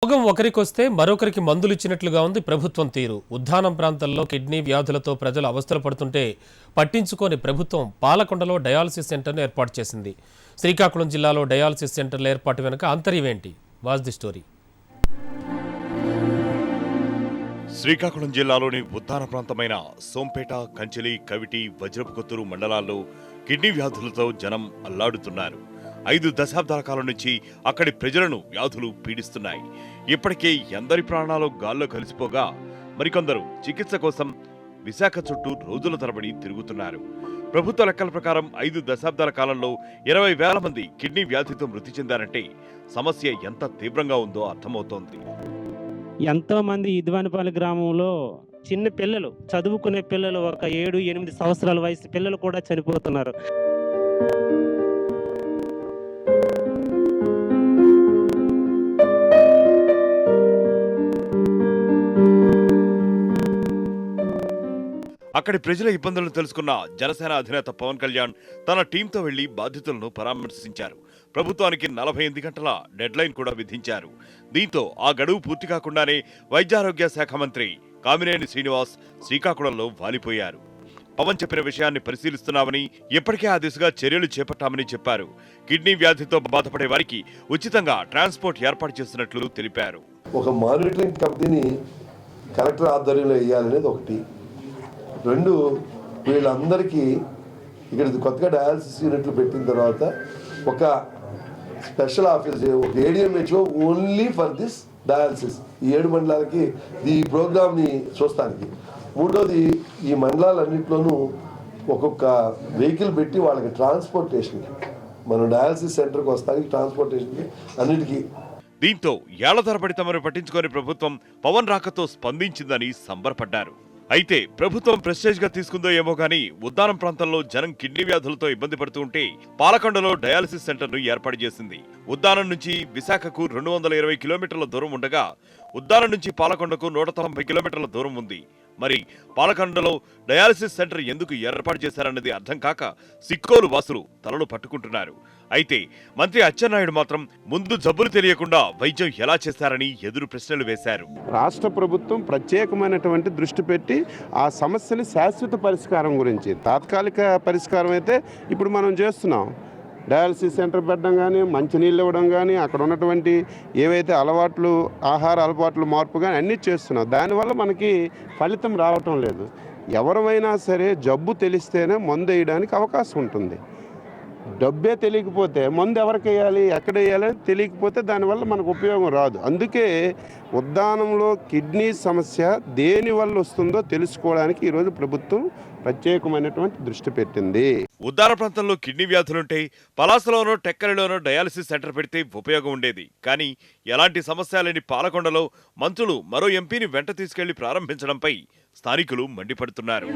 రోగం ఒకరికొస్తే మరొకరికి మందులు ఇచ్చినట్లుగా ఉంది ప్రభుత్వం తీరు. ఉద్దానం ప్రాంతంలో కిడ్నీ వ్యాధులతో ప్రజలు అవస్థలు పడుతుంటే పట్టించుకోని ప్రభుత్వం పాలకొండలో డయాలసిస్ సెంటర్ను ఏర్పాటు చేసింది. శ్రీకాకుళం జిల్లాలో డయాలసిస్ సెంటర్ల ఏర్పాటు వెనుక అంతర్యమేంటి? Watch the story. శ్రీకాకుళం జిల్లాలోని ఉద్దాన ప్రాంతమైన సోంపేట, కంచెలి, కవిటి, వజ్రపుకొత్తూరు మండలాల్లో కిడ్నీ వ్యాధులతో జనం అల్లాడుతున్నారు. 5 దశాబ్దాల కాలం నుంచి అక్కడి ప్రజలను వ్యాధులు పీడిస్తున్నాయి. ఇప్పటికే ఎందరి ప్రాణాలు గాల్లో కలిసిపోగా మరికొందరు చికిత్స కోసం విశాఖ చుట్టూ రోజుల తరబడి తిరుగుతున్నారు. ప్రభుత్వ లెక్కల ప్రకారం 5 దశాబ్దాల కాలంలో 20,000 మంది కిడ్నీ వ్యాధితో మృతి చెందారంటే సమస్య ఎంత తీవ్రంగా ఉందో అర్థమవుతోంది. ఎంతో మంది ఇద్వానిపల్లి గ్రామంలో చిన్న పిల్లలు, చదువుకునే పిల్లలు, ఒక 7-8 సంవత్సరాల వయసు పిల్లలు కూడా చనిపోతున్నారు. అక్కడి ప్రజల ఇబ్బందులను తెలుసుకున్న జనసేన అధినేత పవన్ కళ్యాణ్ తన టీంతో వెళ్లి బాధితులను పరామర్శించారు. ప్రభుత్వానికి 48 గంటల డెడ్ లైన్ కూడా విధించారు. దీంతో ఆ గడువు పూర్తి కాకుండానే వైద్యారోగ్య శాఖ మంత్రి కామినేని శ్రీనివాస్ శ్రీకాకుళంలో వాలిపోయారు. పవన్ చెప్పిన విషయాన్ని పరిశీలిస్తున్నామని, ఇప్పటికే ఆ దిశగా చర్యలు చేపట్టామని చెప్పారు. కిడ్నీ వ్యాధితో బాధపడే వారికి ఉచితంగా ట్రాన్స్పోర్ట్ ఏర్పాటు చేస్తున్నట్లు తెలిపారు. ఒక మానిటరింగ్ కమిటీని కలెక్టర్ ఆధ్వర్యంలో వేయాలనేది ఒకటి. 2, వీళ్ళందరికీ ఇక్కడ కొత్తగా డయాలసిస్ యూనిట్లు పెట్టిన తర్వాత ఒక స్పెషల్ ఆఫీస్, ఒక ADMHO only for this dialysis, ఈ 7 మండలాలకి ఈ ప్రోగ్రామ్ని చూస్తానికి. 3వది, ఈ మండలాలన్నింటిలోనూ ఒక్కొక్క వెహికల్ పెట్టి వాళ్ళకి ట్రాన్స్పోర్టేషన్కి, మనం డయాలసిస్ సెంటర్కి వస్తానికి ట్రాన్స్పోర్టేషన్కి అన్నిటికీ. దీంతో ఏళ్ల తరబడి తమను పట్టించుకొని ప్రభుత్వం పవన్ రాకతో స్పందించిందని సంబరపడ్డారు. అయితే ప్రభుత్వం ప్రెస్టేజ్ గా తీసుకుందో ఏమో గానీ ఉద్దానం ప్రాంతంలో జనం కిడ్నీ వ్యాధులతో ఇబ్బంది పడుతూ ఉంటే పాలకొండలో డయాలసిస్ సెంటర్ ను ఏర్పాటు చేసింది. ఉద్దానం నుంచి విశాఖకు 220 కిలోమీటర్ల దూరం ఉండగా ఉద్దానం నుంచి పాలకొండకు 190 కిలోమీటర్ల దూరం ఉంది. మరి పాలకొండలో డయాలసిస్ సెంటర్ ఎందుకు ఏర్పాటు చేశారన్నది అర్థం కాక సిక్కోలు వాసులు తలలు పట్టుకుంటున్నారు. అయితే మంత్రి అచ్చెన్నాయుడు మాత్రం ముందు జబ్బులు తెలియకుండా వైద్యం ఎలా చేశారని ఎదురు ప్రశ్నలు వేశారు. రాష్ట్ర ప్రభుత్వం ప్రత్యేకమైనటువంటి దృష్టి పెట్టి ఆ సమస్యని శాశ్వత పరిష్కారం గురించి, తాత్కాలిక పరిష్కారం అయితే ఇప్పుడు మనం చేస్తున్నాం. డయాలసిస్ సెంటర్ పెట్టడం కానీ, మంచినీళ్ళు ఇవ్వడం కానీ, అక్కడ ఉన్నటువంటి ఏవైతే అలవాట్లు, ఆహార అలవాట్లు మార్పు కానీ అన్నీ చేస్తున్నాం. దానివల్ల మనకి ఫలితం రావటం లేదు. ఎవరైనా సరే జబ్బు తెలిస్తేనే మందు వేయడానికి అవకాశం ఉంటుంది. డబ్బే తెలియకపోతే మందు ఎవరికి వేయాలి, ఎక్కడ వేయాలని తెలియకపోతే దానివల్ల మనకు ఉపయోగం రాదు. అందుకే ఉద్దానంలో కిడ్నీ సమస్య దేనివల్ల వస్తుందో తెలుసుకోవడానికి ఈరోజు ప్రభుత్వం ప్రత్యేకమైనటువంటి దృష్టి పెట్టింది. ఉద్దాన ప్రాంతంలో కిడ్నీ వ్యాధులుంటే పలాసలోనో, టెక్కలిలోనో డయాలసిస్ సెంటర్ పెడితే ఉపయోగం ఉండేది. కానీ ఎలాంటి సమస్య లేని పాలకొండలో మంత్రులు మరో ఎంపీని వెంట తీసుకెళ్లి ప్రారంభించడంపై స్థానికులు మండిపడుతున్నారు.